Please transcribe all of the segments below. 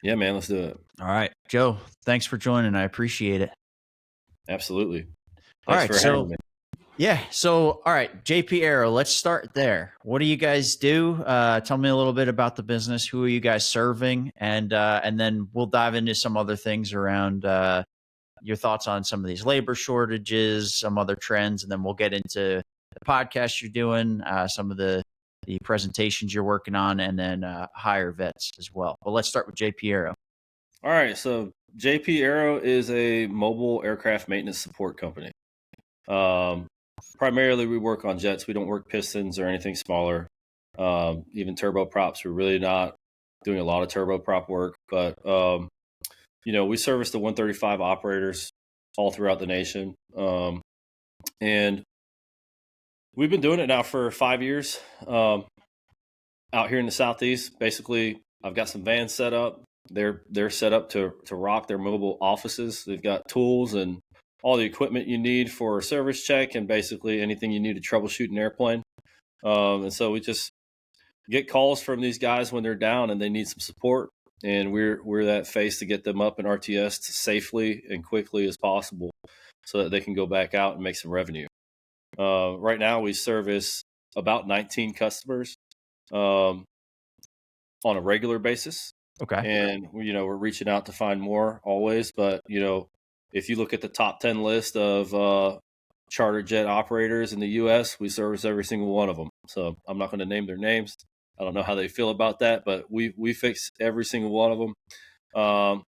Yeah, man, let's do it. All right, Joe, thanks for joining. I appreciate it. Absolutely. All Thanks right, for having so me. yeah, so all right, JP Aero, let's start there. What do you guys do? Tell me a little bit about the business. Who are you guys serving? And then we'll dive into some other things around your thoughts on some of these labor shortages, some other trends, and then we'll get into the podcast you're doing, some of the presentations you're working on, and then hire vets as well. But let's start with JP Aero. All right, so JP Aero is a mobile aircraft maintenance support company. Primarily, we work on jets. We don't work pistons or anything smaller. Even turboprops, we're really not doing a lot of turboprop work. But we service the 135 operators all throughout the nation, and we've been doing it now for 5 years. Out here in the Southeast, basically, I've got some vans set up. They're set up to rock their mobile offices. They've got tools and all the equipment you need for a service check, and basically anything you need to troubleshoot an airplane. And so we just get calls from these guys when they're down and they need some support, and we're that face to get them up in RTS safely and quickly as possible, so that they can go back out and make some revenue. Right now, we service about 19 customers on a regular basis. Okay. And we're reaching out to find more always. But if you look at the top 10 list of charter jet operators in the U.S., we service every single one of them. So I'm not going to name their names. I don't know how they feel about that, but we fix every single one of them.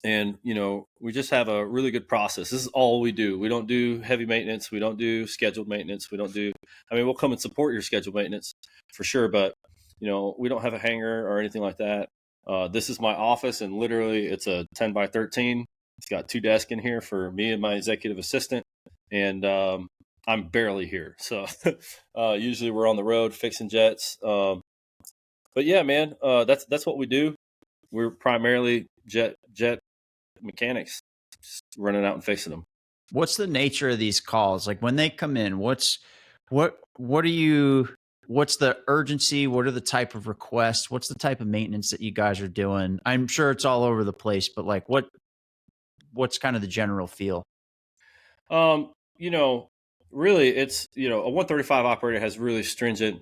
And we just have a really good process. This is all we do. We don't do heavy maintenance. We don't do scheduled maintenance. We'll come and support your scheduled maintenance for sure, but we don't have a hangar or anything like that. This is my office, and literally it's a 10 by 13. It's got 2 desks in here for me and my executive assistant, and I'm barely here. So usually we're on the road fixing jets. But yeah, man, that's what we do. We're primarily jet mechanics, just running out and fixing them. What's the nature of these calls? Like when they come in, what's the urgency? What are the type of requests? What's the type of maintenance that you guys are doing? I'm sure it's all over the place, but like what's kind of the general feel? Really it's, a 135 operator has really stringent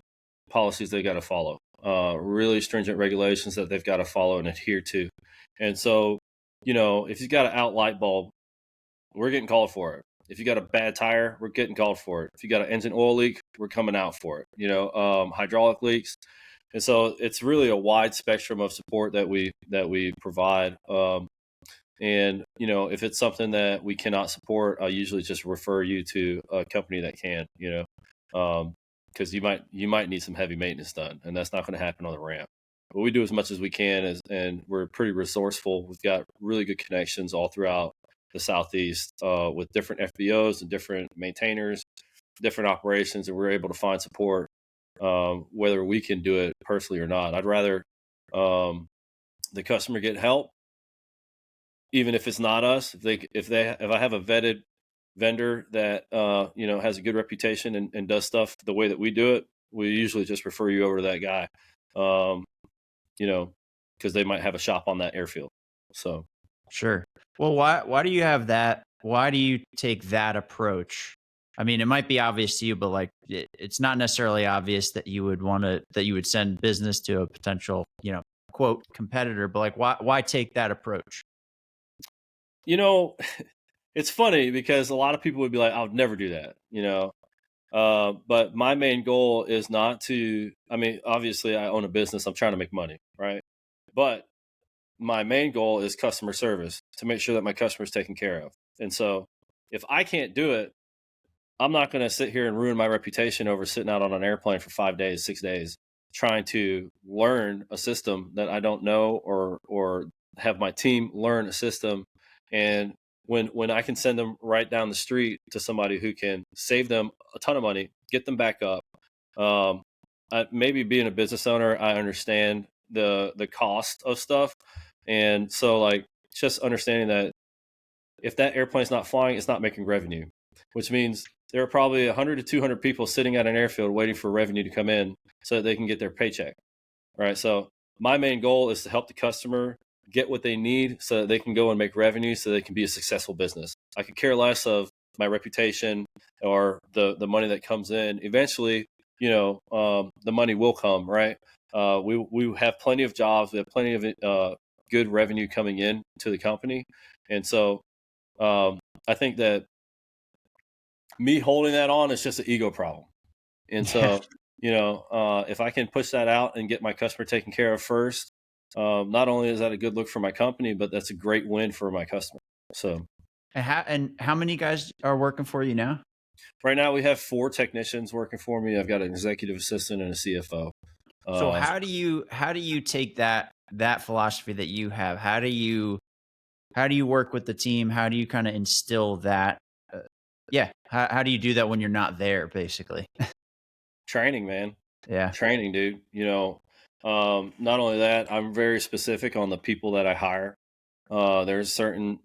policies they got to follow, really stringent regulations that they've got to follow and adhere to. And so, if you've got an out light bulb, we're getting called for it. If you got a bad tire, we're getting called for it. If you got an engine oil leak, we're coming out for it. Hydraulic leaks. And so it's really a wide spectrum of support that we provide. And if it's something that we cannot support, I usually just refer you to a company that can, because you might need some heavy maintenance done, and that's not going to happen on the ramp. But we do as much as we can, and we're pretty resourceful. We've got really good connections all throughout the Southeast with different FBOs and different maintainers, different operations, and we're able to find support, whether we can do it personally or not. I'd rather the customer get help, even if it's not us. If I have a vetted vendor that has a good reputation and does stuff the way that we do it, we usually just refer you over to that guy, because they might have a shop on that airfield. So Sure. Well, why do you have that? Why do you take that approach? I mean, it might be obvious to you, but like it's not necessarily obvious that you would send business to a potential, quote competitor, but like why take that approach? It's funny because a lot of people would be like, I would never do that, but my main goal is not to, obviously I own a business. I'm trying to make money, right? But my main goal is customer service, to make sure that my customer is taken care of. And so if I can't do it, I'm not going to sit here and ruin my reputation over sitting out on an airplane for 5 days, 6 days, trying to learn a system that I don't know, or have my team learn a system. And when I can send them right down the street to somebody who can save them a ton of money, get them back up. Maybe being a business owner, I understand the cost of stuff. And so like just understanding that if that airplane's not flying, it's not making revenue, which means there are probably 100 to 200 people sitting at an airfield waiting for revenue to come in so that they can get their paycheck. Right. So my main goal is to help the customer get what they need so that they can go and make revenue so they can be a successful business. I could care less of my reputation or the money that comes in. Eventually, the money will come, right? We have plenty of jobs. We have plenty of good revenue coming in to the company. And so I think that me holding that on is just an ego problem. And so, if I can push that out and get my customer taken care of first, not only is that a good look for my company, but that's a great win for my customer. So, And how many guys are working for you now? right now we have 4 technicians working for me. I've got an executive assistant and a CFO. So how do you take that philosophy that you have? How do you work with the team? How do you kind of instill that? How do you do that when you're not there, basically? Training, man. Yeah. Training, dude. Not only that, I'm very specific on the people that I hire. There's a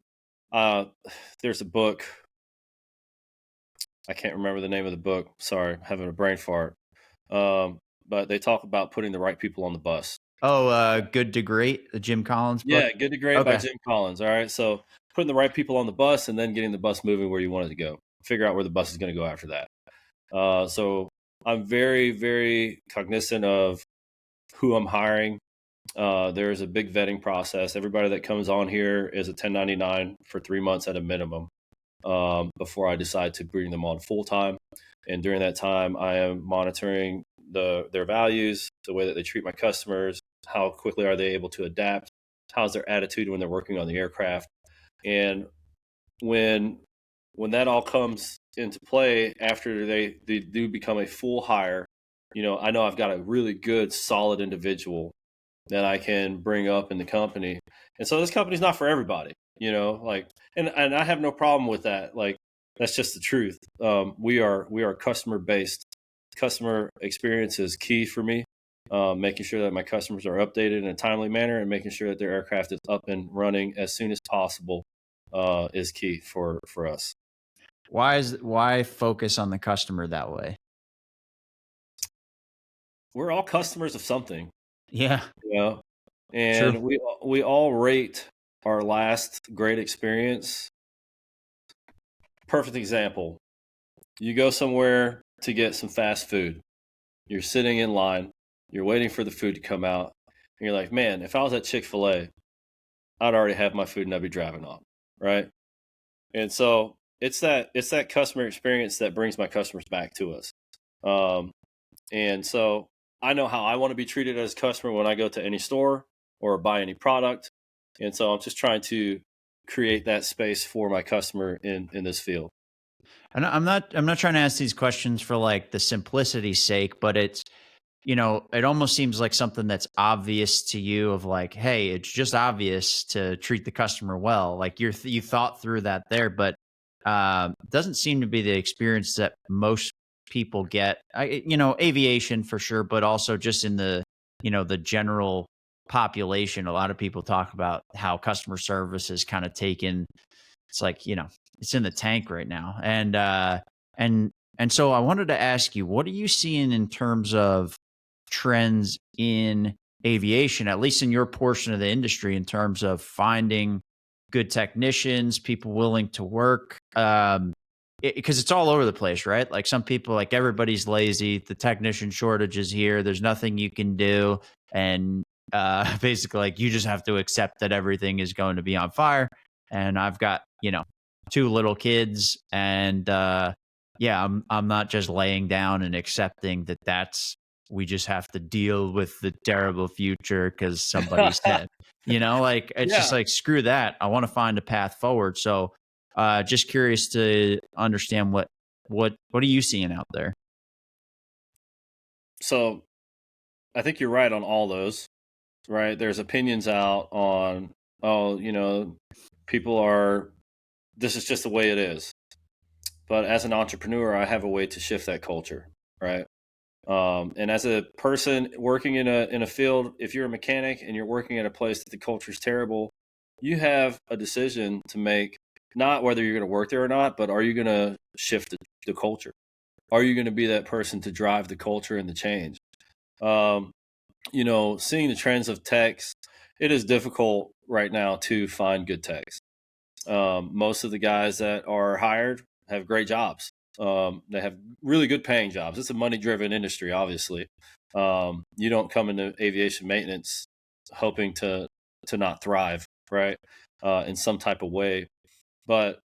book. I can't remember the name of the book. Sorry, I'm having a brain fart. But they talk about putting the right people on the bus. Oh, Good to Great, the Jim Collins book? Yeah, Good to Great by Jim Collins. All right. So putting the right people on the bus and then getting the bus moving where you want it to go. Figure out where the bus is going to go after that. So I'm very, very cognizant of who I'm hiring. There's a big vetting process. Everybody that comes on here is a 1099 for 3 months at a minimum before I decide to bring them on full time. And during that time, I am monitoring their values, the way that they treat my customers, how quickly are they able to adapt, how's their attitude when they're working on the aircraft. And when that all comes into play after they do become a full hire, I know I've got a really good, solid individual that I can bring up in the company. And so this company's not for everybody, and I have no problem with that. Like, that's just the truth. We are customer based. Customer experience is key for me. Making sure that my customers are updated in a timely manner and making sure that their aircraft is up and running as soon as possible is key for us. Why focus on the customer that way? We're all customers of something. Yeah. And True. we all rate our last great experience. Perfect example. You go somewhere to get some fast food. You're sitting in line. You're waiting for the food to come out. And you're like, man, if I was at Chick-fil-A, I'd already have my food and I'd be driving on, right? And so it's that customer experience that brings my customers back to us. And so I know how I want to be treated as a customer when I go to any store or buy any product. And so I'm just trying to create that space for my customer in this field. And I'm not trying to ask these questions for like the simplicity's sake, but it's, it almost seems like something that's obvious to you of like, hey, it's just obvious to treat the customer well. Like you thought through that there, but doesn't seem to be the experience that most people get. Aviation for sure, but also just in the, the general population. A lot of people talk about how customer service is kind of taken. It's like, it's in the tank right now. And so I wanted to ask you, what are you seeing in terms of trends in aviation, at least in your portion of the industry, in terms of finding good technicians, people willing to work? Because it's all over the place, right? Like some people, like everybody's lazy. The technician shortage is here. There's nothing you can do. And basically, like you just have to accept that everything is going to be on fire. And I've got, 2 little kids, and I'm not just laying down and accepting that we just have to deal with the terrible future because somebody said, like it's just like screw that. I want to find a path forward. So just curious to understand what are you seeing out there? So I think you're right on all those, right? There's opinions out on, this is just the way it is. But as an entrepreneur, I have a way to shift that culture, right? And as a person working in a field, if you're a mechanic and you're working at a place that the culture is terrible, you have a decision to make, not whether you're going to work there or not, but are you going to shift the culture? Are you going to be that person to drive the culture and the change? Seeing the trends of techs, it is difficult right now to find good techs. Most of the guys that are hired have great jobs. They have really good paying jobs. It's a money driven industry, obviously. You don't come into aviation maintenance hoping to not thrive, right? In some type of way. But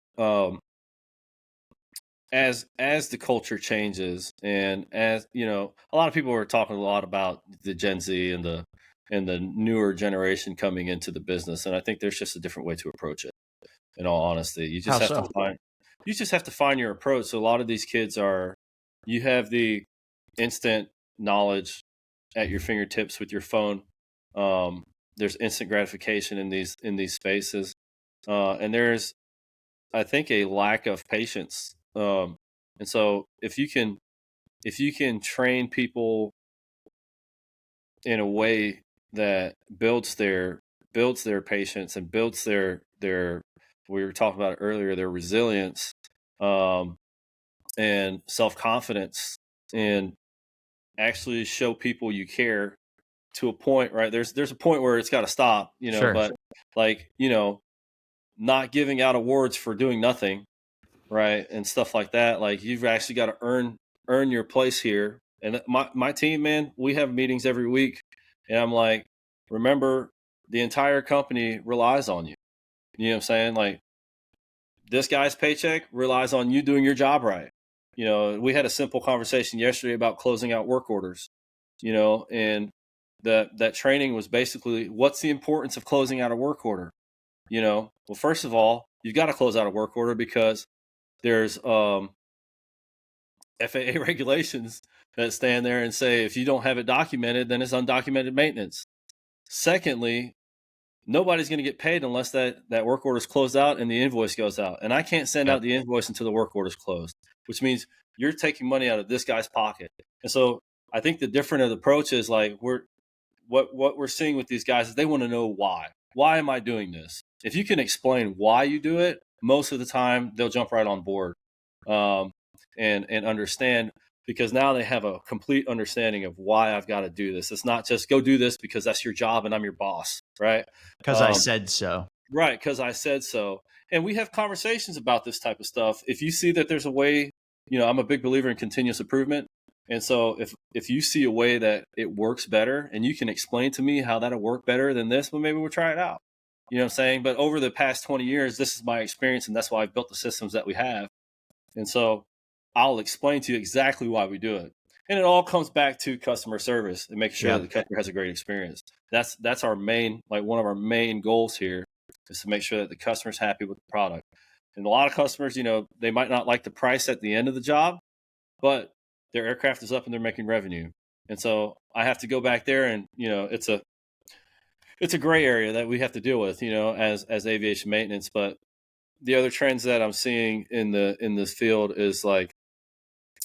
as the culture changes, and as you know, a lot of people are talking a lot about the Gen Z and the newer generation coming into the business, and I think there's just a different way to approach it. In all honesty, How so? you just have to find your approach. So a lot of these kids are, you have the instant knowledge at your fingertips with your phone. There's instant gratification in these spaces, and there's, I think, a lack of patience. And so if you can train people in a way that builds their patience and builds their we were talking about it earlier, their resilience, and self-confidence, and actually show people you care to a point, right? There's a point where it's got to stop, Sure. but like, not giving out awards for doing nothing, right? And stuff like that. Like, you've actually got to earn your place here. And my team, man, we have meetings every week, and I'm like, remember, the entire company relies on you. You know what I'm saying? Like, this guy's paycheck relies on you doing your job right. We had a simple conversation yesterday about closing out work orders, and that training was basically, what's the importance of closing out a work order? Well, first of all, you've got to close out a work order because there's FAA regulations that stand there and say, if you don't have it documented, then it's undocumented maintenance. Secondly, nobody's going to get paid unless that work order is closed out and the invoice goes out. And I can't send out the invoice until the work order is closed, which means you're taking money out of this guy's pocket. And so I think the different approach is, like, what we're seeing with these guys is they want to know why. Why am I doing this? If you can explain why you do it, most of the time they'll jump right on board, and understand, because now they have a complete understanding of why I've got to do this. It's not just go do this because that's your job and I'm your boss, right? Because I said so. Right, because I said so. And we have conversations about this type of stuff. If you see that there's a way, I'm a big believer in continuous improvement. And so if you see a way that it works better and you can explain to me how that'll work better than this, well, maybe we'll try it out. You know what I'm saying? But over the past 20 years, this is my experience, and that's why I've built the systems that we have. And so I'll explain to you exactly why we do it. And it all comes back to customer service and making sure that the customer has a great experience. That's our main, like, one of our main goals here is to make sure that the customer's happy with the product. And a lot of customers, they might not like the price at the end of the job, but their aircraft is up and they're making revenue. And so I have to go back there, and, it's a gray area that we have to deal with, as aviation maintenance. But the other trends that I'm seeing in this field is, like,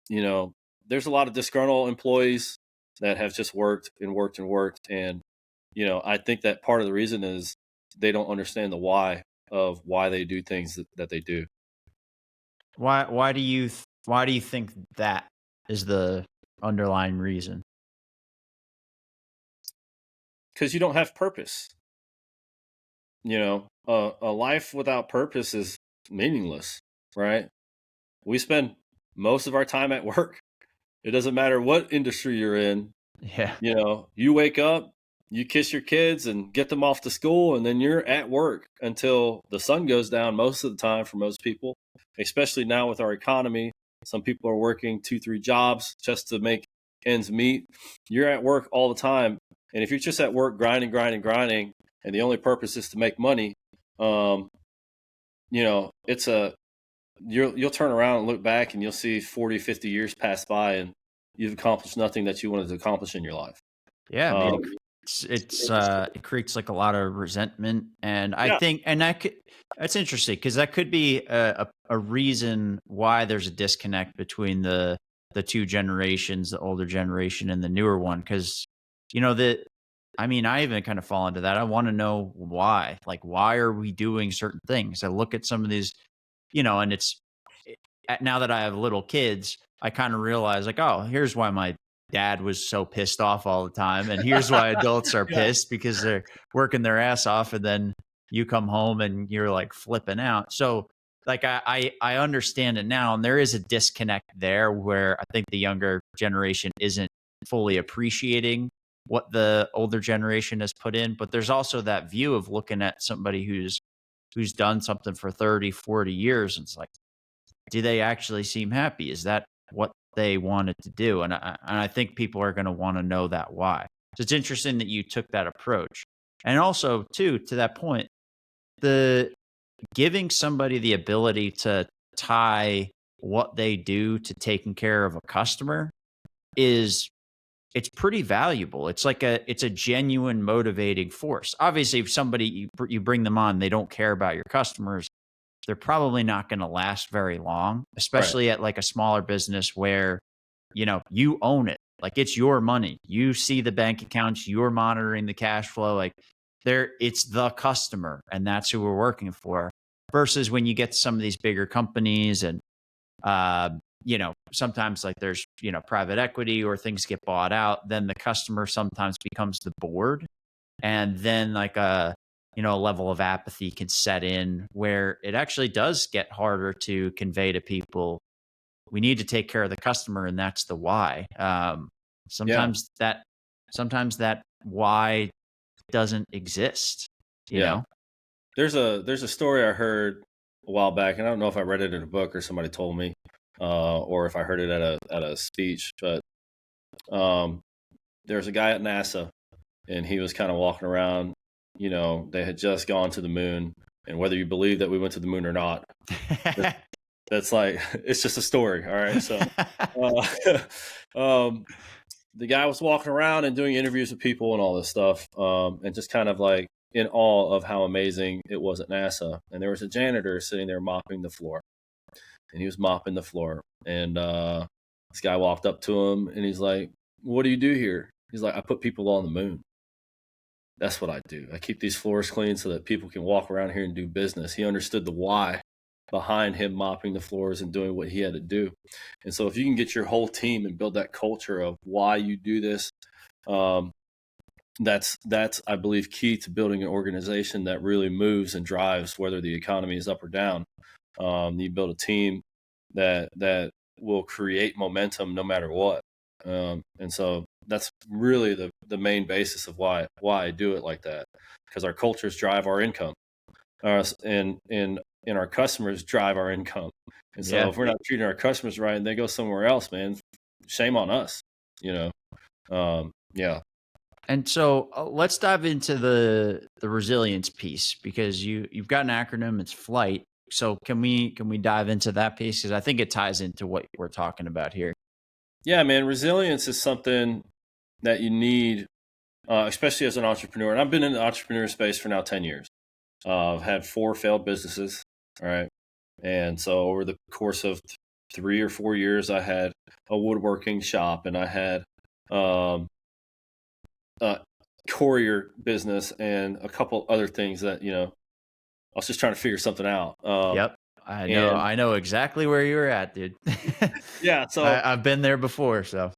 there's a lot of disgruntled employees that have just worked and worked and worked. And, I think that part of the reason is they don't understand the why of why they do things that they do. Why do you think that is the underlying reason? Because you don't have purpose. A life without purpose is meaningless, right? We spend most of our time at work. It doesn't matter what industry you're in. Yeah. You wake up, you kiss your kids and get them off to school, and then you're at work until the sun goes down most of the time for most people, especially now with our economy. Some people are working 2-3 jobs just to make ends meet. You're at work all the time. And if you're just at work grinding, and the only purpose is to make money, it's you'll turn around and look back and you'll see 40, 50 years pass by and you've accomplished nothing that you wanted to accomplish in your life. Yeah. I mean, it creates, like, a lot of resentment. And I think, and that's interesting, because that could be a reason why there's a disconnect between the two generations, the older generation and the newer one. Because, I even kind of fall into that. I want to know why. Like, why are we doing certain things? I look at some of these, and now that I have little kids, I kind of realize, like, oh, here's why my dad was so pissed off all the time. And here's why adults are pissed, because they're working their ass off. And then, you come home and you're like flipping out. So like I understand it now, and there is a disconnect there where I think the younger generation isn't fully appreciating what the older generation has put in, but there's also that view of looking at somebody who's done something for 30, 40 years, and it's like, do they actually seem happy? Is that what they wanted to do? And I think people are going to want to know that why. So it's interesting that you took that approach. And also, too, to that point, the giving somebody the ability to tie what they do to taking care of a customer is it's pretty valuable. It's a genuine motivating force. Obviously, if somebody you bring them on, they don't care about your customers, they're probably not going to last very long, Right. especially at like a smaller business where, you own it. Like it's your money. You see the bank accounts, you're monitoring the cash flow. Like it's the customer, and that's who we're working for. Versus when you get to some of these bigger companies and, sometimes like there's, private equity or things get bought out, then the customer sometimes becomes the board. And then like a level of apathy can set in where it actually does get harder to convey to people, we need to take care of the customer, and that's the why. Yeah. Sometimes that why doesn't exist, you Yeah. know? There's a story I heard a while back, and I don't know if I read it in a book or somebody told me, or if I heard it at a speech. But um, there's a guy at NASA, and he was kind of walking around. They had just gone to the moon, and whether you believe that we went to the moon or not, that's like it's just a story. All right, so um, the guy was walking around and doing interviews with people and all this stuff, and just kind of like in awe of how amazing it was at NASA. And there was a janitor sitting there mopping the floor, and he was mopping the floor. And this guy walked up to him, and he's like, "What do you do here?" He's like, "I put people on the moon. That's what I do. I keep these floors clean so that people can walk around here and do business." He understood the why behind him mopping the floors and doing what he had to do. And so if you can get your whole team and build that culture of why you do this, um, that's I believe key to building an organization that really moves and drives whether the economy is up or down. You build a team that will create momentum no matter what. And so that's really the main basis of why I do it like that, because our cultures drive our income, and our customers drive our income. And so Yeah. if we're not treating our customers right and they go somewhere else, man, shame on us. You yeah. And so let's dive into the resilience piece, because you've got an acronym. It's FLIGHT. So can we dive into that piece, because I think it ties into what we're talking about here. Yeah, man, resilience is something that you need, especially as an entrepreneur. And I've been in the entrepreneur space for now 10 years. I've had 4 failed businesses. All right. And so over the course of 3 or 4 years, I had a woodworking shop, and I had um, a courier business and a couple other things that, I was just trying to figure something out. Yep. I know. And I know exactly where you were at, dude. yeah, so I've been there before. So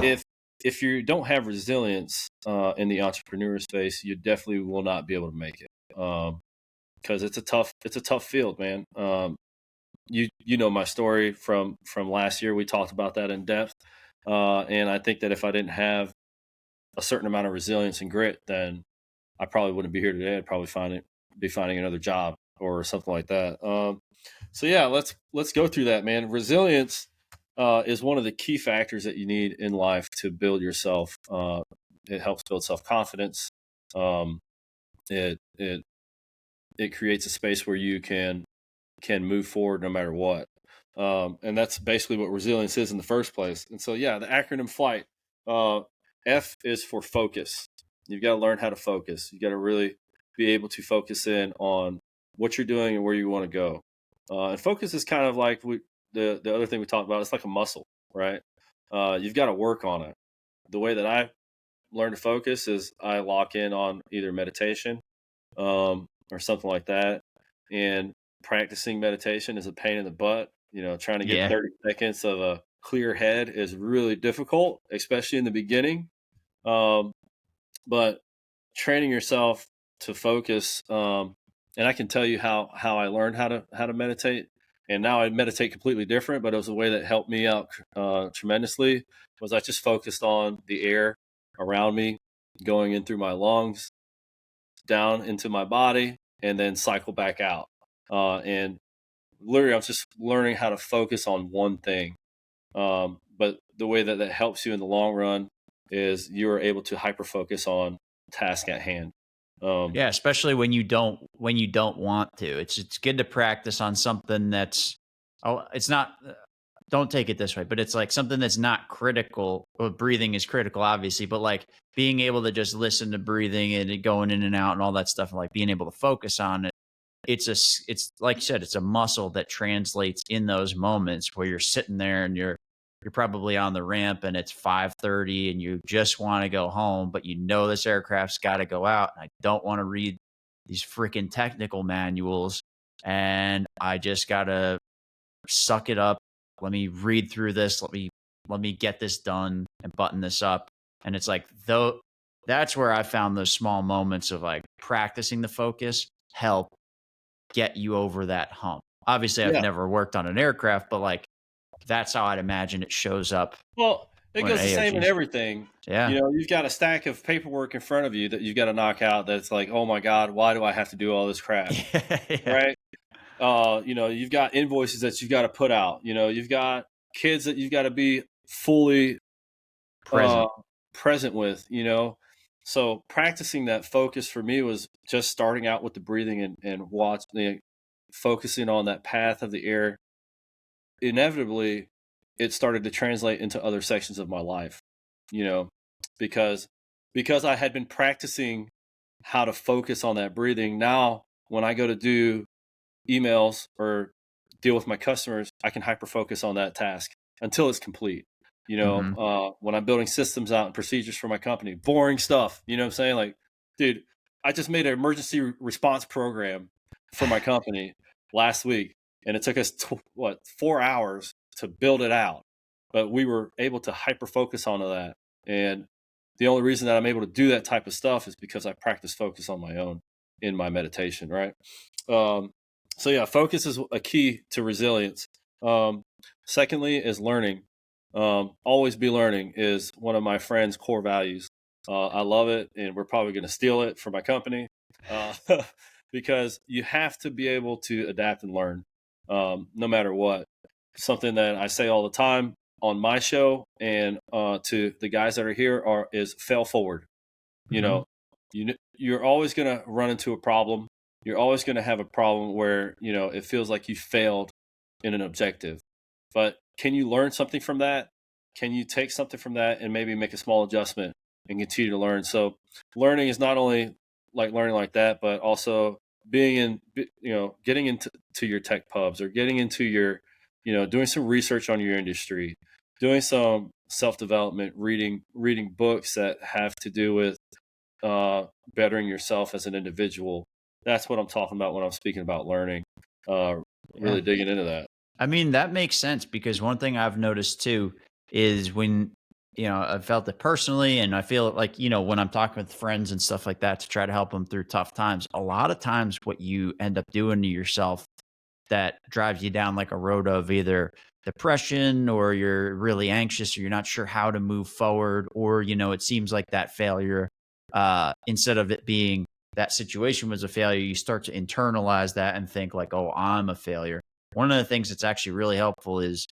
if you don't have resilience in the entrepreneur space, you definitely will not be able to make it. Because it's a tough field, man. You know my story from last year. We talked about that in depth, and I think that if I didn't have a certain amount of resilience and grit, then I probably wouldn't be here today. I'd probably be finding another job or something like that. So yeah, let's go through that, man. Resilience is one of the key factors that you need in life to build yourself. It helps build self confidence. Um, it creates a space where you can move forward no matter what. And that's basically what resilience is in the first place. And so, yeah, the acronym FLIGHT, uh, F is for focus. You've got to learn how to focus. You got to really be able to focus in on what you're doing and where you want to go. And focus is kind of like the other thing we talked about. It's like a muscle, right? You've got to work on it. The way that I learn to focus is I lock in on either meditation, or something like that. And practicing meditation is a pain in the butt. Trying to get yeah. 30 seconds of a clear head is really difficult, especially in the beginning. Um, but training yourself to focus and I can tell you how I learned how to meditate. And now I meditate completely different, but it was a way that helped me out tremendously. Was I just focused on the air around me, going in through my lungs, down into my body, and then cycle back out. And literally, I was just learning how to focus on one thing. But the way that helps you in the long run is you are able to hyper focus on task at hand. Yeah, especially when you don't want to. It's good to practice on something that's it's not don't take it this way, but it's like something that's not critical. Well, breathing is critical, obviously, but like being able to just listen to breathing and it going in and out and all that stuff, and like being able to focus on it. It's like you said, it's a muscle that translates in those moments where you're sitting there and you're probably on the ramp and it's 5:30 and you just want to go home, but you know this aircraft's got to go out. And I don't want to read these freaking technical manuals, and I just got to suck it up. Let me read through this. Let me get this done and button this up. And it's like, though, that's where I found those small moments of like practicing the focus help get you over that hump. Obviously, I've Yeah. never worked on an aircraft, but like that's how I'd imagine it shows up. Well, it when goes the same in AOGs. everything. Yeah. You know, you've got a stack of paperwork in front of you that you've got to knock out. That's like, oh my God, why do I have to do all this crap? Yeah. Right? You know, you've got invoices that you've got to put out. You know, you've got kids that you've got to be fully Present. present with. You know, so practicing that focus for me was just starting out with the breathing and watching, focusing on that path of the air. Inevitably, it started to translate into other sections of my life. You know, because I had been practicing how to focus on that breathing. Now, when I go to do emails or deal with my customers, I can hyper focus on that task until it's complete. You know, when I'm building systems out and procedures for my company, boring stuff. You know what I'm saying? Like, dude, I just made an emergency response program for my company last week, and it took us 4 hours to build it out, but we were able to hyper focus onto that. And the only reason that I'm able to do that type of stuff is because I practice focus on my own in my meditation, right? So yeah, focus is a key to resilience. Secondly is learning. Always be learning is one of my friend's core values. I love it, and we're probably going to steal it from my company uh, because you have to be able to adapt and learn, no matter what. Something that I say all the time on my show and to the guys that are here is fail forward. You know, you're always going to run into a problem. You're always going to have a problem where, you know, it feels like you failed in an objective. But can you learn something from that? Can you take something from that and maybe make a small adjustment and continue to learn? So learning is not only like learning like that, but also being in, you know, getting into your tech pubs or getting into your, you know, doing some research on your industry, doing some self-development, reading books that have to do with bettering yourself as an individual. That's what I'm talking about when I'm speaking about learning. Really digging into that. I mean, that makes sense because one thing I've noticed too is when, I've felt it personally, and I feel it like, when I'm talking with friends and stuff like that to try to help them through tough times, a lot of times what you end up doing to yourself that drives you down like a road of either depression or you're really anxious or you're not sure how to move forward, or, it seems like that failure, instead of it being that situation was a failure, you start to internalize that and think like, oh, I'm a failure. One of the things that's actually really helpful is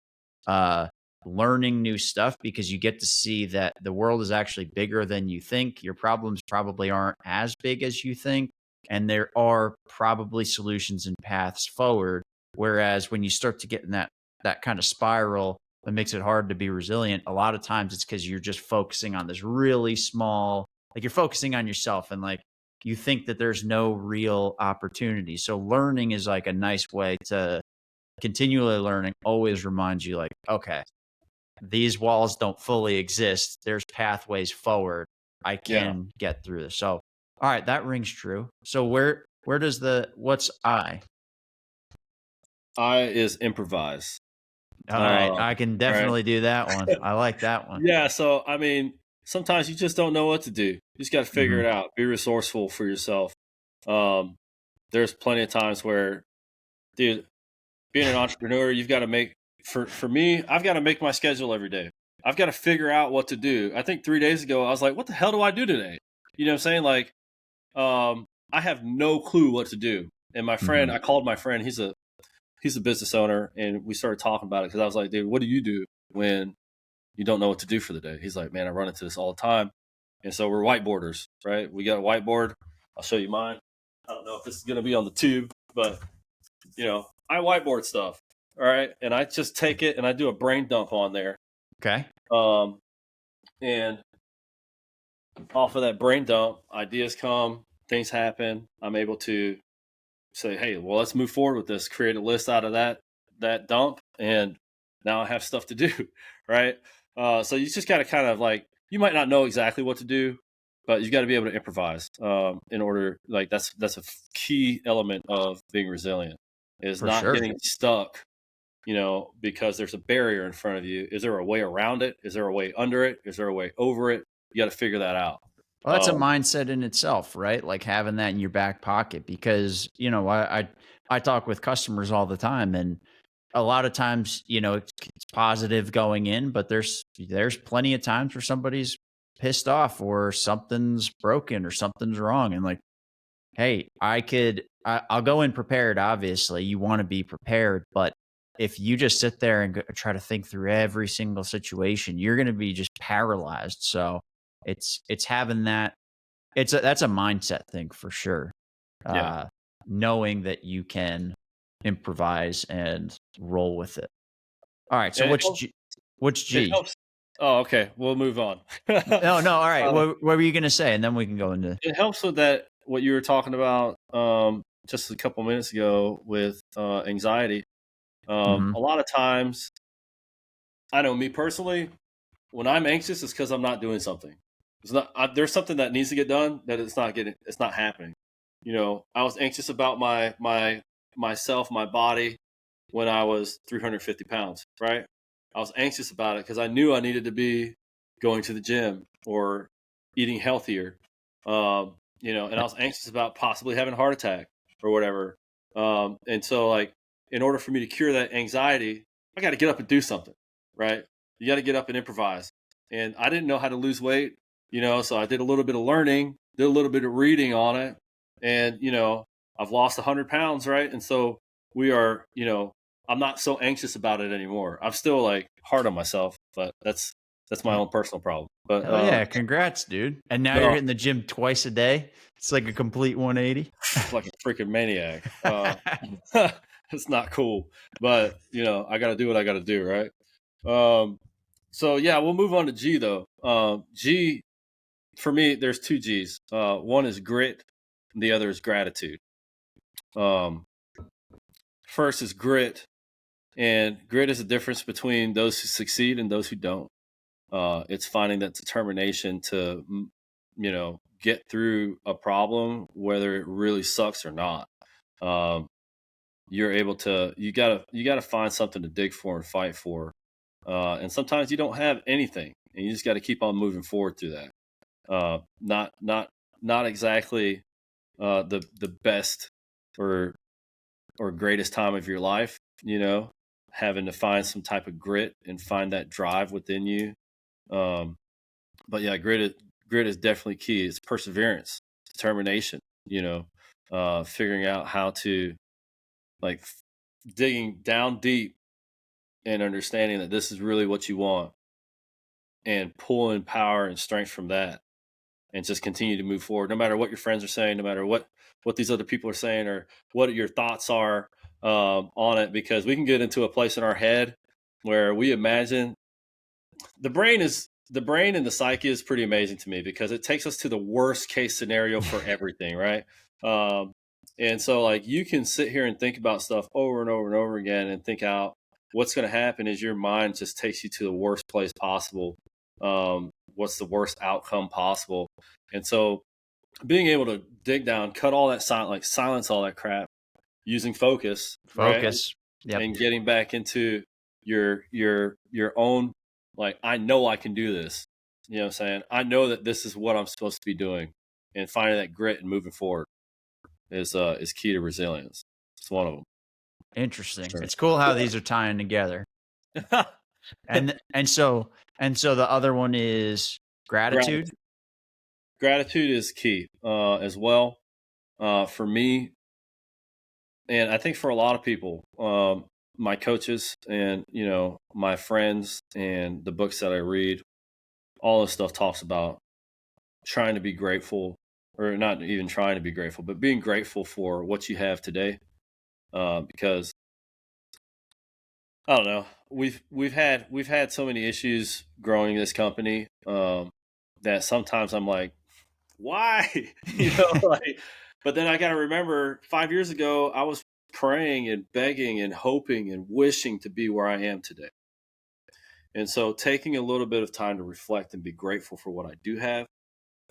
uh, learning new stuff because you get to see that the world is actually bigger than you think. Your problems probably aren't as big as you think. And there are probably solutions and paths forward. Whereas when you start to get in that kind of spiral that makes it hard to be resilient, a lot of times it's because you're just focusing on this really small, like you're focusing on yourself and like you think that there's no real opportunity. So learning is like a nice way to continually learning always reminds you like, okay, these walls don't fully exist. There's pathways forward. I Yeah. can get through this. So, all right, that rings true. So where does what's I? I is improvise. All right, All I can right. definitely do that one. I like that one. Yeah. So, I mean, sometimes you just don't know what to do. You just got to figure Hmm. it out. Be resourceful for yourself. Um, there's plenty of times where, dude, being an entrepreneur, you've got to make, for me, I've got to make my schedule every day. I've got to figure out what to do. I think 3 days ago, I was like, what the hell do I do today? You know what I'm saying? Like, I have no clue what to do. And my friend, Mhm. I called my friend, he's a business owner, and we started talking about it because I was like, dude, what do you do when you don't know what to do for the day? He's like, man, I run into this all the time. And so we're whiteboarders, right? We got a whiteboard. I'll show you mine. I don't know if this is going to be on the tube, but I whiteboard stuff. All right. And I just take it and I do a brain dump on there. Okay. And off of that brain dump, ideas come, things happen. I'm able to say, hey, well, let's move forward with this, create a list out of that dump. And now I have stuff to do. Right. So you just got to kind of like, you might not know exactly what to do, but you got to be able to improvise in order. Like that's a key element of being resilient, is For not sure. getting stuck, because there's a barrier in front of you. Is there a way around it? Is there a way under it? Is there a way over it? You got to figure that out. Well, that's a mindset in itself, right? Like having that in your back pocket, because I talk with customers all the time, and a lot of times, it's positive going in, but there's plenty of times where somebody's pissed off or something's broken or something's wrong, and like, hey, I'll go in prepared. Obviously, you want to be prepared, but if you just sit there and try to think through every single situation, you're going to be just paralyzed. So it's having that. That's a mindset thing for sure. Yeah. Knowing that you can improvise and roll with it. All right. So And what's it G? helps. Oh, okay. We'll move on. No, no. All right. uh, What were you going to say? And then we can go into. it helps with that, what you were talking about just a couple minutes ago with anxiety. Mhm. A lot of times, I know me personally, when I'm anxious, it's because I'm not doing something. There's something that needs to get done that it's not happening. I was anxious about myself, my body, when I was 350 pounds, right? I was anxious about it because I knew I needed to be going to the gym or eating healthier. And I was anxious about possibly having a heart attack or whatever. And so, like, in order for me to cure that anxiety, I got to get up and do something, right? You got to get up and improvise. And I didn't know how to lose weight, so I did a little bit of learning, did a little bit of reading on it. And, I've lost 100 pounds, right? And so we are, I'm not so anxious about it anymore. I'm still like hard on myself, but that's my own personal problem. But Hell yeah. Congrats, dude. And now you're no, hitting the gym twice a day. It's like a complete 180. like a freaking maniac. It's not cool, but I got to do what I got to do, right? So yeah, we'll move on to G though. G, for me, there's two G's. One is grit, and the other is gratitude. Um, First is grit, and grit is the difference between those who succeed and those who don't. It's finding that determination to, get through a problem, whether it really sucks or not. Um, you're able to, you gotta find something to dig for and fight for. And sometimes you don't have anything, and you just got to keep on moving forward through that. Not exactly the best or greatest time of your life, having to find some type of grit and find that drive within you. Um, but yeah, grit is definitely key. It's perseverance, determination. Figuring out how to, like, digging down deep and understanding that this is really what you want, and pulling power and strength from that, and just continue to move forward, no matter what your friends are saying, no matter what these other people are saying, or what your thoughts are on it. Because we can get into a place in our head where we imagine, the brain and the psyche is pretty amazing to me, because it takes us to the worst case scenario for everything, right? Um, and so, like, you can sit here and think about stuff over and over and over again, and think out what's going to happen is your mind just takes you to the worst place possible. What's the worst outcome possible? And so, being able to dig down, cut all that silence all that crap, using focus, right? Focus. Yep. And getting back into your own, like, I know I can do this. You know what I'm saying? I know that this is what I'm supposed to be doing, and finding that grit and moving forward. is key to resilience. It's one of them. Interesting. Sure. It's cool how these are tying together. And so the other one is gratitude. Gratitude. Gratitude is key as well for me, and I think for a lot of people. My coaches and my friends and the books that I read, all this stuff talks about trying to be grateful, or not even trying to be grateful, but being grateful for what you have today. Because I don't know, we've had so many issues growing this company that sometimes I'm like, why? Like, but then I got to remember 5 years ago, I was praying and begging and hoping and wishing to be where I am today. And so taking a little bit of time to reflect and be grateful for what I do have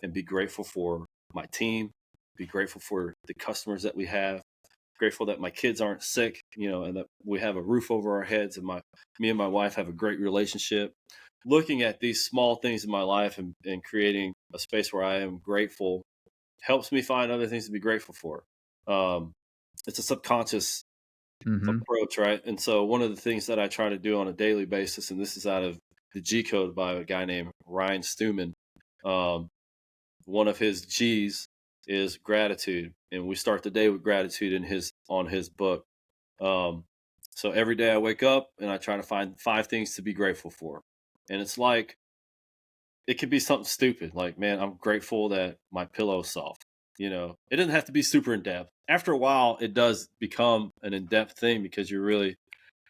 and be grateful for my team, be grateful for the customers that we have, grateful that my kids aren't sick, and that we have a roof over our heads and me and my wife have a great relationship. Looking at these small things in my life and creating a space where I am grateful helps me find other things to be grateful for. It's a subconscious Mm-hmm. approach, right? And so one of the things that I try to do on a daily basis, and this is out of the G Code by a guy named Ryan Stewman. Um, One of his G's is gratitude, and we start the day with gratitude on his book. Um, so every day I wake up and I try to find 5 things to be grateful for, and it's like it could be something stupid, like, man, I'm grateful that my pillow's soft. It doesn't have to be super in depth. After a while, it does become an in depth thing because you're really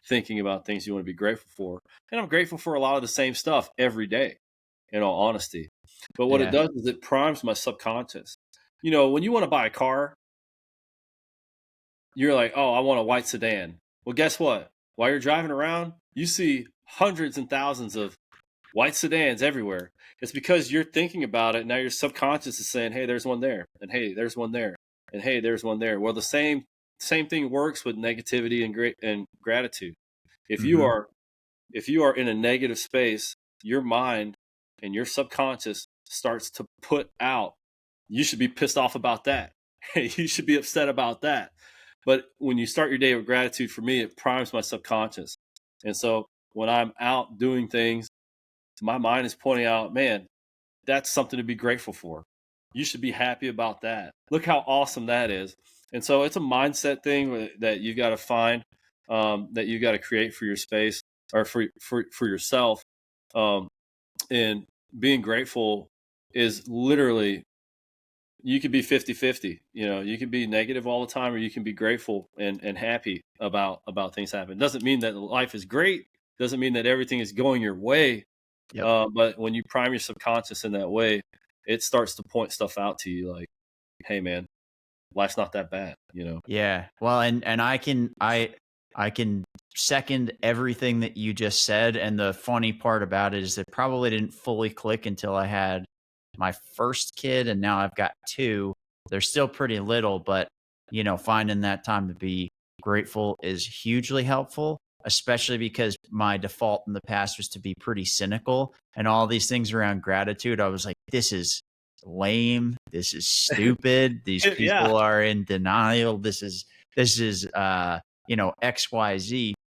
thinking about things you want to be grateful for. And I'm grateful for a lot of the same stuff every day, in all honesty. But what it Yeah. does is it primes my subconscious. When you want to buy a car, you're like, oh, I want a white sedan. Well, guess what? While you're driving around, you see hundreds and thousands of white sedans everywhere. It's because you're thinking about it. Now your subconscious is saying, hey, there's one there. And hey, there's one there. And hey, there's one there. Well, the same thing works with negativity and gratitude. If you Mm-hmm. are if you are in a negative space, your mind and your subconscious starts to put out, you should be pissed off about that. You should be upset about that. But when you start your day with gratitude, for me, it primes my subconscious. And so when I'm out doing things, my mind is pointing out, man, that's something to be grateful for. You should be happy about that. Look how awesome that is. And so it's a mindset thing that you got to find, that you got to create for your space or for yourself. Um, and being grateful is literally, you could be 50-50. You can be negative all the time, or you can be grateful and happy about things happening. Doesn't mean that life is great. Doesn't mean that everything is going your way. Yep. But when you prime your subconscious in that way, it starts to point stuff out to you like, hey, man, life's not that bad. Yeah. Well, and I can second everything that you just said. And the funny part about it is it probably didn't fully click until I had my first kid, and now I've got two. They're still pretty little, but finding that time to be grateful is hugely helpful, especially because my default in the past was to be pretty cynical, and all these things around gratitude, I was like, this is lame. This is stupid. These Yeah, people are in denial. This is XYZ.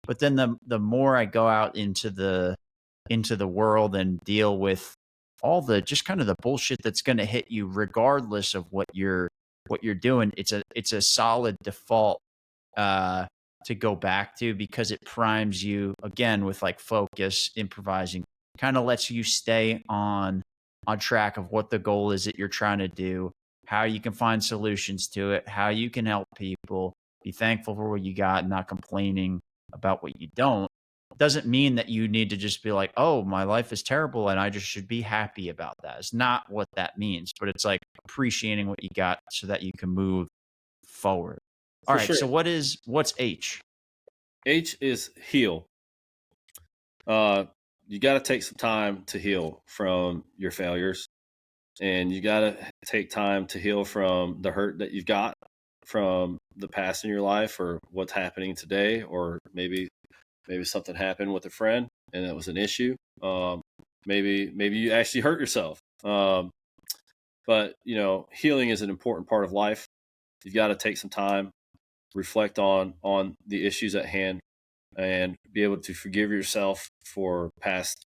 But then the more I go out into the world and deal with all the just kind of the bullshit that's going to hit you regardless of what you're doing, it's a solid default uh to go back to, because it primes you again with like focus, improvising, kind of lets you stay on track of what the goal is that you're trying to do, how you can find solutions to it, how you can help people, be thankful for what you got, not complaining about what you don't. Doesn't mean that you need to just be like, oh, my life is terrible and I just should be happy about that. It's not what that means, but it's like appreciating what you got so that you can move forward. All for right. sure. So what's H? H is heal. Uh, you got to take some time to heal from your failures, and you got to take time to heal from the hurt that you've got from the past in your life, or what's happening today, or maybe something happened with a friend and it was an issue. Maybe you actually hurt yourself. But healing is an important part of life. You've got to take some time, reflect on the issues at hand, and be able to forgive yourself for past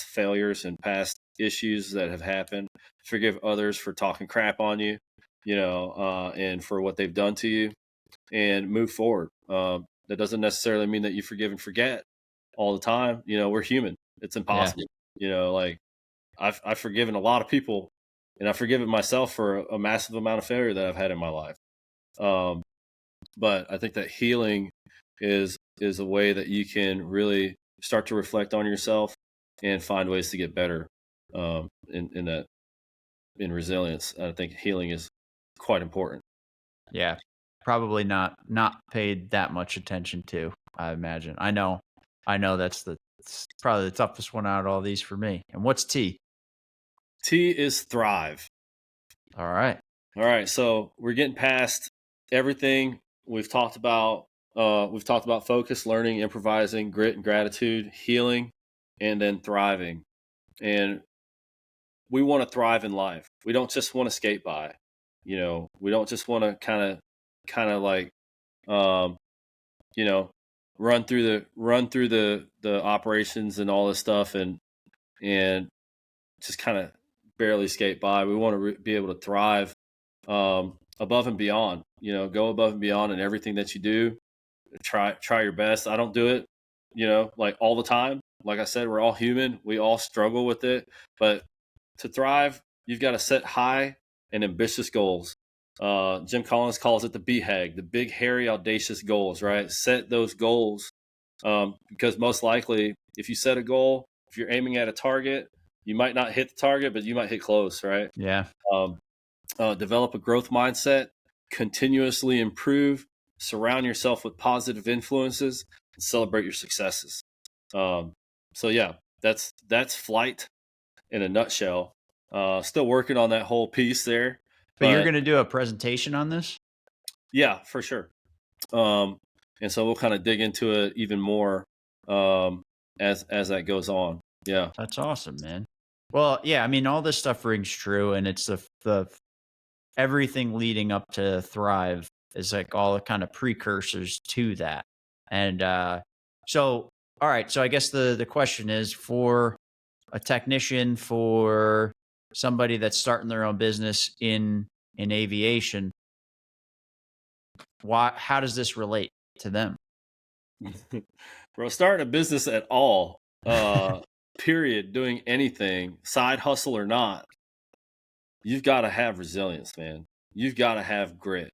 failures and past issues that have happened. Forgive others for talking crap on you, and for what they've done to you, and move forward. That doesn't necessarily mean that you forgive and forget all the time. We're human. It's Yeah. impossible. Like I've forgiven a lot of people, and I've forgiven myself for a massive amount of failure that I've had in my life. Um, but I think that healing is a way that you can really start to reflect on yourself and find ways to get better, in resilience. I think healing is quite important. Yeah. Probably not paid that much attention to, I imagine. I know it's probably the toughest one out of all these for me. And what's T? T is thrive. All right. All right, so we're getting past everything we've talked about. We've talked about focus, learning, improvising, grit and gratitude, healing, and then thriving. And we want to thrive in life. We don't just want to skate by. We don't just want to kind of like, um, you know, run through the operations and all this stuff, and just kind of barely skate by. We want to be able to thrive, above and beyond. Go above and beyond in everything that you do. Try your best. I don't do it, like all the time. Like I said, we're all human. We all struggle with it, but to thrive, you've got to set high and ambitious goals. Jim Collins calls it the BHAG, the big, hairy, audacious goals, right? Set those goals, because most likely, if you set a goal, if you're aiming at a target, you might not hit the target, but you might hit close, right? Yeah. Um, Develop a growth mindset, continuously improve, surround yourself with positive influences, and celebrate your successes. So yeah, that's flight in a nutshell. Still working on that whole piece there, But you're but going to do a presentation on this? yeah, for sure. Um, and so we'll kind of dig into it even more, as that goes on. Yeah. That's awesome, man. Well, yeah, I mean, all this stuff rings true, and it's the everything leading up to Thrive is like all the kind of precursors to that. And so, all right, so I guess the question is for a technician, for somebody that's starting their own business in aviation, how does this relate to them? Bro, starting a business at all, period, doing anything, side hustle or not, you've got to have resilience, man. You've got to have grit.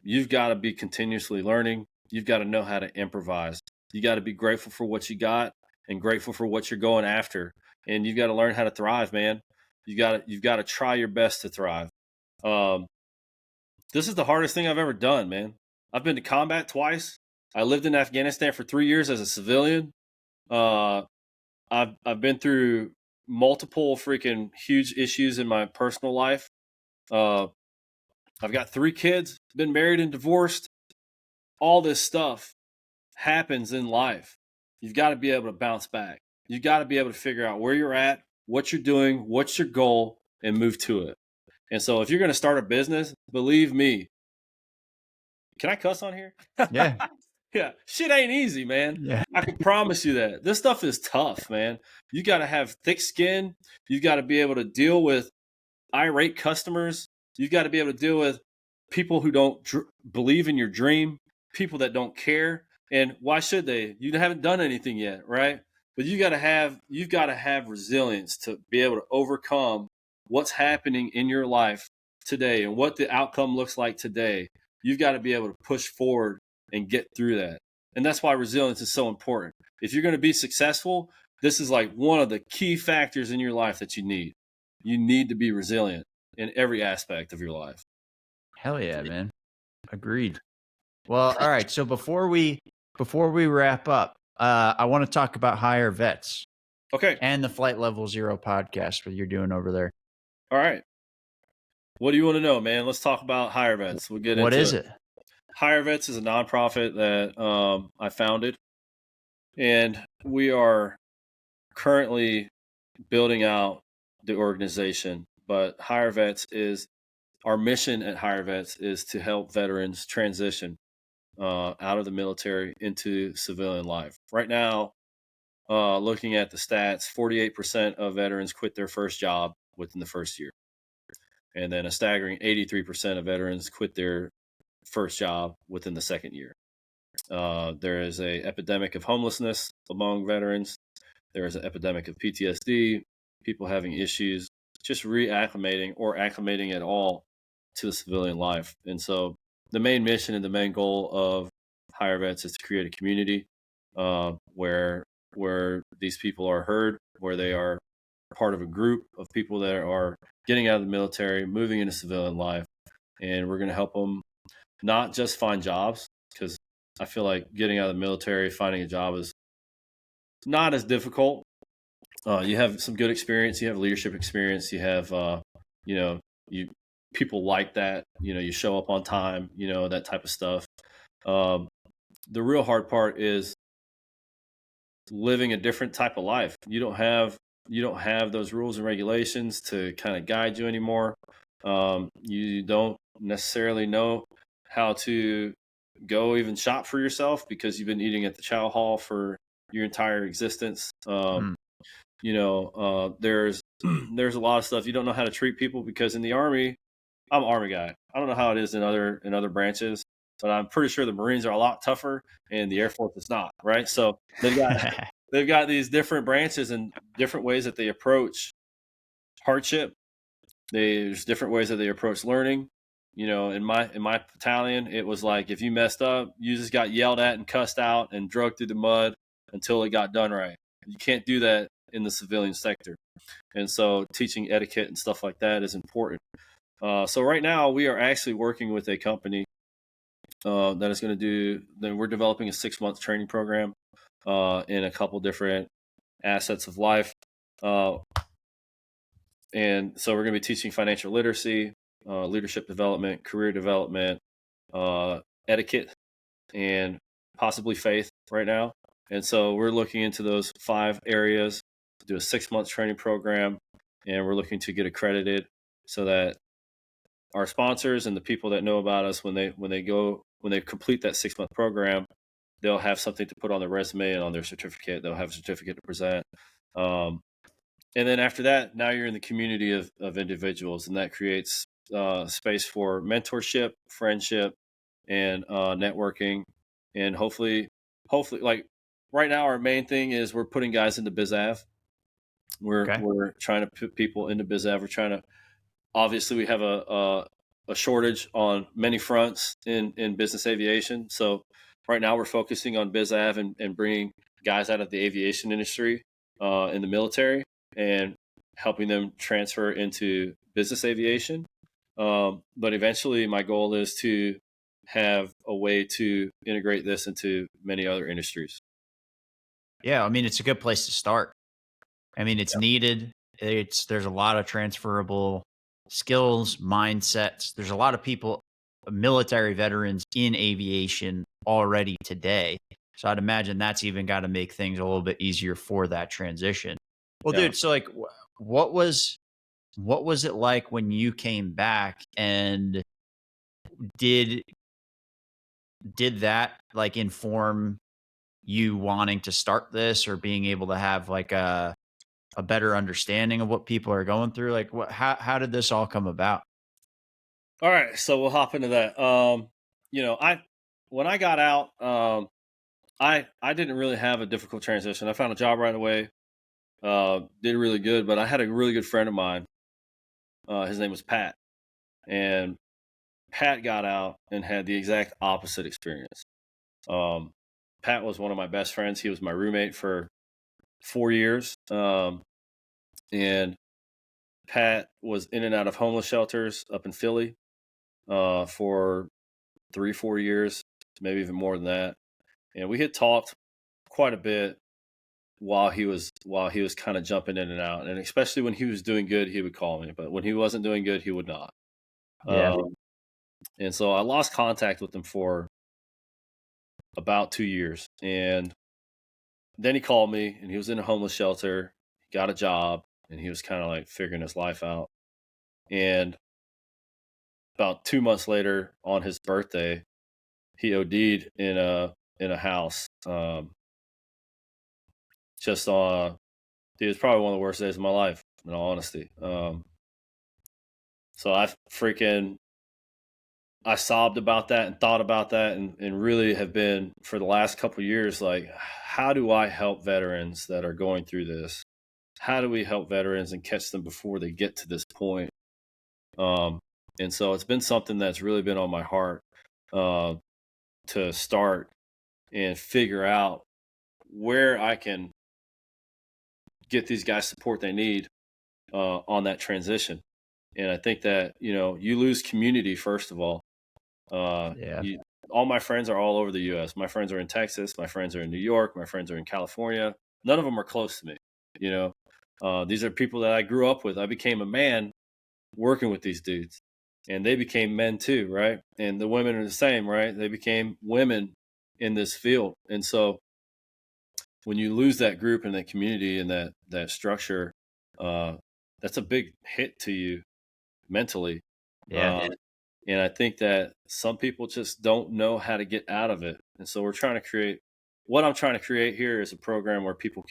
You've got to be continuously learning. You've got to know how to improvise. You got to be grateful for what you got and grateful for what you're going after. And you've got to learn how to thrive, man. You've got to try your best to thrive. Um, this is the hardest thing I've ever done, man. I've been to combat twice. I lived in Afghanistan for 3 years as a civilian. Uh, I've been through multiple freaking huge issues in my personal life. Uh, I've got 3 kids, been married and divorced. All this stuff happens in life. You've got to be able to bounce back. You've got to be able to figure out where you're at, what you're doing, what's your goal, and move to it. And so if you're going to start a business, believe me, can I cuss on here? Yeah. Yeah, shit ain't easy, man. Yeah. I can promise you that. This stuff is tough, man. You got to have thick skin. You've got to be able to deal with irate customers. You've got to be able to deal with people who don't believe in your dream, people that don't care. And why should they? You haven't done anything yet, right? But you've got to have resilience to be able to overcome what's happening in your life today and what the outcome looks like today. You've got to be able to push forward and get through that. And that's why resilience is so important. If you're going to be successful, this is like one of the key factors in your life that you need. You need to be resilient in every aspect of your life. Hell yeah, man. Agreed. Well, all right. So before we wrap up, I want to talk about Hire Vets Okay. and the Flight Level Zero podcast, what you're doing over there. All right. What do you want to know, man? Let's talk about Hire Vets. We'll get What into is it. it? Hire Vets is a nonprofit that I founded, and we are currently building out the organization. But Hire Vets is our mission at Hire Vets is to help veterans transition out of the military into civilian life. Right now, looking at the stats, 48% of veterans quit their first job within the first year. And then a staggering 83% of veterans quit their first job within the second year. There is an epidemic of homelessness among veterans. There is an epidemic of PTSD, people having issues just reacclimating or acclimating at all to the civilian life. And so the main mission and the main goal of Hire Vets is to create a community where these people are heard, where they are part of a group of people that are getting out of the military, moving into civilian life, and we're going to help them not just find jobs, because I feel like getting out of the military, finding a job is not as difficult. You have some good experience, you have leadership experience, you have, you know, you people like that, you show up on time, that type of stuff. Um, the real hard part is living a different type of life. You don't have those rules and regulations to kind of guide you anymore. You don't necessarily know how to go even shop for yourself because you've been eating at the chow hall for your entire existence. There's there's a lot of stuff you don't know how to treat people because in the Army, I'm an Army guy. I don't know how it is in other branches, but I'm pretty sure the Marines are a lot tougher and the Air Force is not, right? So they've got these different branches and different ways that they approach hardship. There's different ways that they approach learning. In my battalion, it was like if you messed up, you just got yelled at and cussed out and drugged through the mud until it got done right. You can't do that in the civilian sector. And so teaching etiquette and stuff like that is important. So right now we are actually working with a company that is going to do. Then we're developing a 6-month training program in a couple different assets of life, and so we're going to be teaching financial literacy, leadership development, career development, etiquette, and possibly faith right now. And so we're looking into those 5 areas to do a 6-month training program, and we're looking to get accredited so that our sponsors and the people that know about us when they complete that 6-month program, they'll have something to put on their resume and on their certificate. They'll have a certificate to present. And then after that, now you're in the community of individuals, and that creates space for mentorship, friendship, and networking. And hopefully, like right now, our main thing is we're putting guys into BizAv. We're trying to put people into BizAv. We're trying to, obviously, we have a shortage on many fronts in business aviation. So right now we're focusing on BizAv and bringing guys out of the aviation industry in the military and helping them transfer into business aviation. But eventually my goal is to have a way to integrate this into many other industries. Yeah, I mean, it's a good place to start. I mean, it's needed. There's a lot of transferable skills, mindsets. There's a lot of people, military veterans in aviation already today. So I'd imagine that's even got to make things a little bit easier for that transition. Well, dude, so like what was it like when you came back, and did that like inform you wanting to start this or being able to have like a better understanding of what people are going through? Like how did this all come about? All right, so we'll hop into that. When I got out, I didn't really have a difficult transition. I found a job right away, did really good, but I had a really good friend of mine. His name was Pat, and Pat got out and had the exact opposite experience. Pat was one of my best friends. He was my roommate for 4 years, and Pat was in and out of homeless shelters up in Philly for 3-4 years, maybe even more than that. And we had talked quite a bit while he was kind of jumping in and out, and especially when he was doing good, he would call me. But when he wasn't doing good, he would not. Yeah. And so I lost contact with him for about 2 years, and then he called me, and he was in a homeless shelter. He got a job, and he was kind of like figuring his life out. And about 2 months later on his birthday, he OD'd in a house. Just on, dude, it's probably one of the worst days of my life, in all honesty. So I sobbed about that and thought about that, and really have been for the last couple of years, like, how do I help veterans that are going through this? How do we help veterans and catch them before they get to this point? Um, and so it's been something that's really been on my heart, uh, to start and figure out where I can get these guys support they need, on that transition. And I think that, you lose community, first of all. Yeah. You, all my friends are all over the U.S. My friends are in Texas. My friends are in New York. My friends are in California. None of them are close to me. You know, these are people that I grew up with. I became a man working with these dudes, and they became men too, right? And the women are the same, right? They became women in this field. And so when you lose that group and that community and that structure, uh, that's a big hit to you mentally. Yeah. Uh, and I think that some people just don't know how to get out of it. And so we're trying to create, what I'm trying to create here is a program where people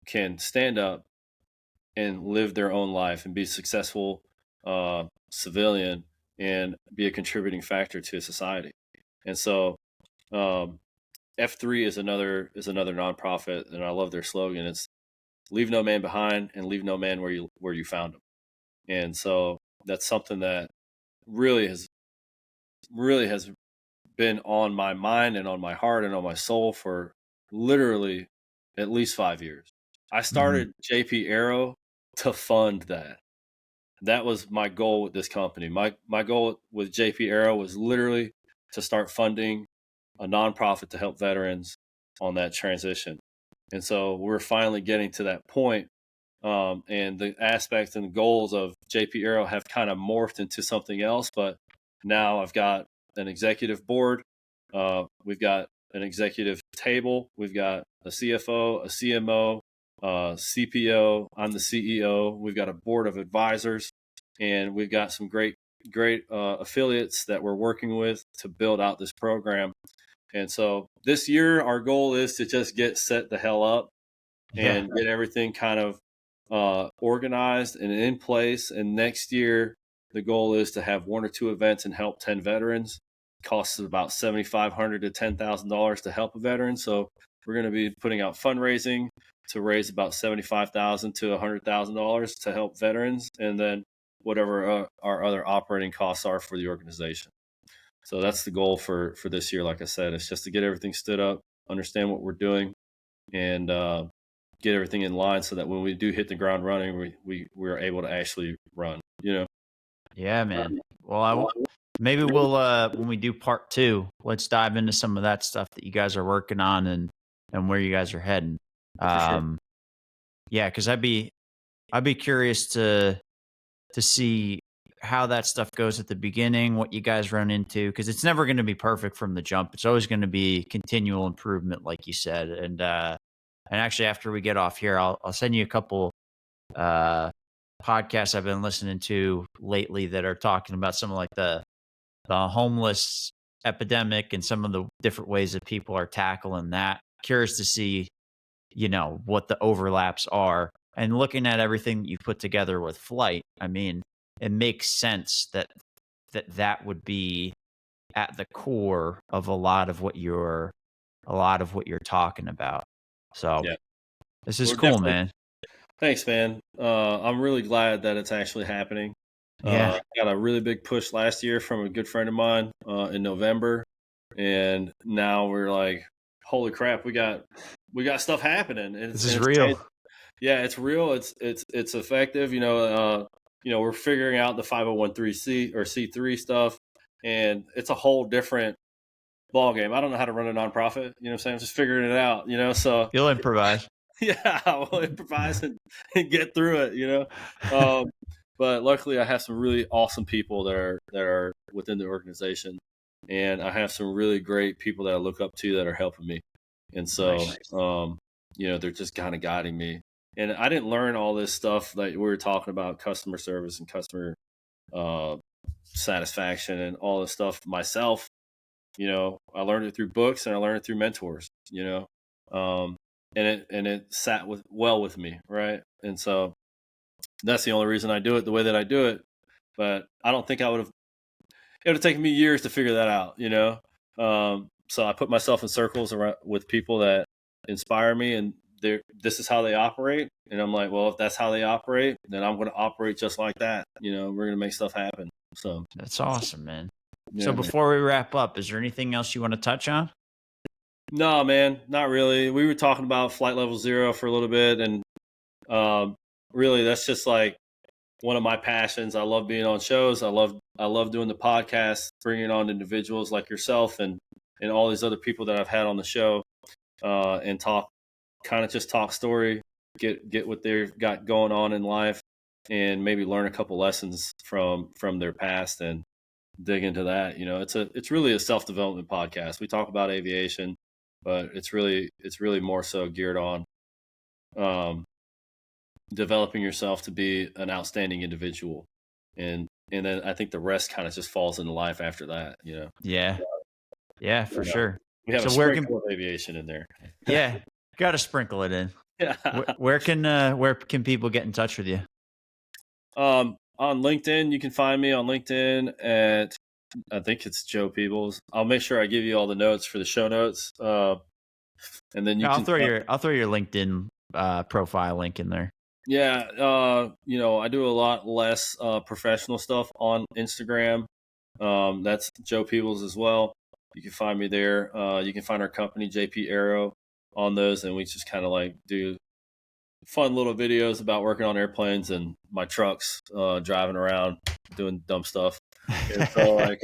can stand up and live their own life and be successful, civilian, and be a contributing factor to society. And so, um, F3 is another nonprofit, and I love their slogan. It's "Leave no man behind, and leave no man where you found him." And so that's something that really has been on my mind and on my heart and on my soul for literally at least 5 years. I Hmm. started JP Aero to fund that. That was my goal with this company. My goal with JP Aero was literally to start funding a nonprofit to help veterans on that transition. And so we're finally getting to that point. And the aspects and the goals of JP Aero have kind of morphed into something else. But now I've got an executive board. We've got an executive table. We've got a CFO, a CMO, CPO. I'm the CEO. We've got a board of advisors, and we've got some great affiliates that we're working with to build out this program. And so this year, our goal is to just get set the hell up Yeah. and get everything kind of organized and in place. And next year, the goal is to have one or two events and help 10 veterans. It costs about $7,500 to $10,000 to help a veteran. So we're going to be putting out fundraising to raise about $75,000 to $100,000 to help veterans, and then whatever our other operating costs are for the organization. So that's the goal for this year. Like I said, it's just to get everything stood up, understand what we're doing, and get everything in line so that when we do hit the ground running, we're able to actually run. Yeah, man. Well, maybe we'll when we do part two, let's dive into some of that stuff that you guys are working on and where you guys are heading. For sure. Yeah, because I'd be curious to see how that stuff goes at the beginning, what you guys run into, because it's never going to be perfect from the jump. It's always going to be continual improvement, like you said. And actually, after we get off here, I'll send you a couple uh, podcasts I've been listening to lately that are talking about some of like the homeless epidemic and some of the different ways that people are tackling that. Curious to see, what the overlaps are. And looking at everything that you put together with flight, I mean, it makes sense that would be at the core of a lot of what you're talking about. So Yeah, this is we're cool, definitely. man. Thanks, man. I'm really glad that it's actually happening. Yeah. Got a really big push last year from a good friend of mine in November, and now we're like, holy crap, we got stuff happening, and This and is it's real. changed. Yeah, it's real. It's effective. We're figuring out the 501c or C3 stuff, and it's a whole different ball game. I don't know how to run a nonprofit. You know what I'm saying? I'm just figuring it out. So You'll improvise. yeah, we'll improvise and get through it. But luckily, I have some really awesome people that are within the organization, and I have some really great people that I look up to that are helping me. And so, Nice. they're just kind of guiding me. And I didn't learn all this stuff that we were talking about, customer service and customer uh, satisfaction and all this stuff myself. I learned it through books and I learned it through mentors. Um, and it sat well with me, right? And so that's the only reason I do it the way that I do it. But I don't think I would have. It would have taken me years to figure that out. So I put myself in circles around with people that inspire me, and this is how they operate. And I'm like, well, if that's how they operate, then I'm going to operate just like that. We're going to make stuff happen. So That's awesome, man. yeah, So man. before we wrap up, is there anything else you want to touch on? No, man, not really. We were talking about Flight Level Zero for a little bit, and really, that's just like one of my passions. I love being on shows. I love doing the podcast, bringing on individuals like yourself and all these other people that I've had on the show, and talk story, get what they've got going on in life, and maybe learn a couple lessons from their past and dig into that. It's really a self-development podcast. We talk about aviation, but it's really more so geared on um, developing yourself to be an outstanding individual, and then I think the rest kind of just falls into life after that. Yeah, for sure. We have So a sprinkle of aviation in there. Yeah, got to sprinkle it in. Where can people get in touch with you? On LinkedIn, you can find me on LinkedIn at, I think it's Joe Peebles. I'll make sure I give you all the notes for the show notes. And then I'll throw your LinkedIn profile link in there. Yeah, I do a lot less professional stuff on Instagram. That's Joe Peebles as well. You can find me there. You can find our company, JP Aero, on those, and we just kind of like do fun little videos about working on airplanes and my trucks, driving around, doing dumb stuff. And so,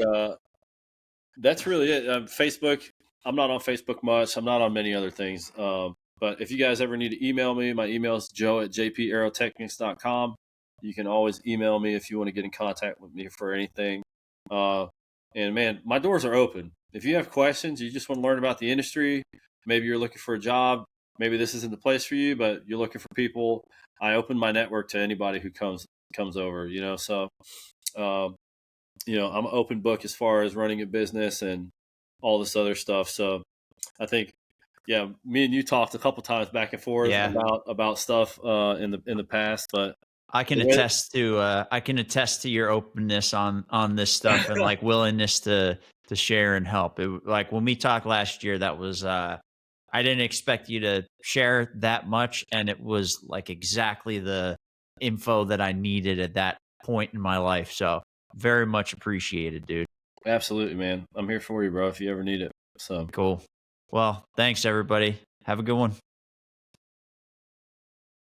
that's really it. Facebook, I'm not on Facebook much. I'm not on many other things. But if you guys ever need to email me, my email is joe@jpaerotechnics.com. You can always email me if you want to get in contact with me for anything. And man, my doors are open. If you have questions, you just want to learn about the industry, maybe you're looking for a job, maybe this isn't the place for you, but you're looking for people, I open my network to anybody who comes over, So, I'm an open book as far as running a business and all this other stuff. So I think, yeah, me and you talked a couple times back and forth about stuff in the past, but I can attest to your openness on this stuff and like willingness to share and help. Like when we talked last year, that was I didn't expect you to share that much, and it was like exactly the info that I needed at that point in my life. So very much appreciated, dude. Absolutely, man. I'm here for you, bro, if you ever need it. So cool. Well, thanks everybody. Have a good one.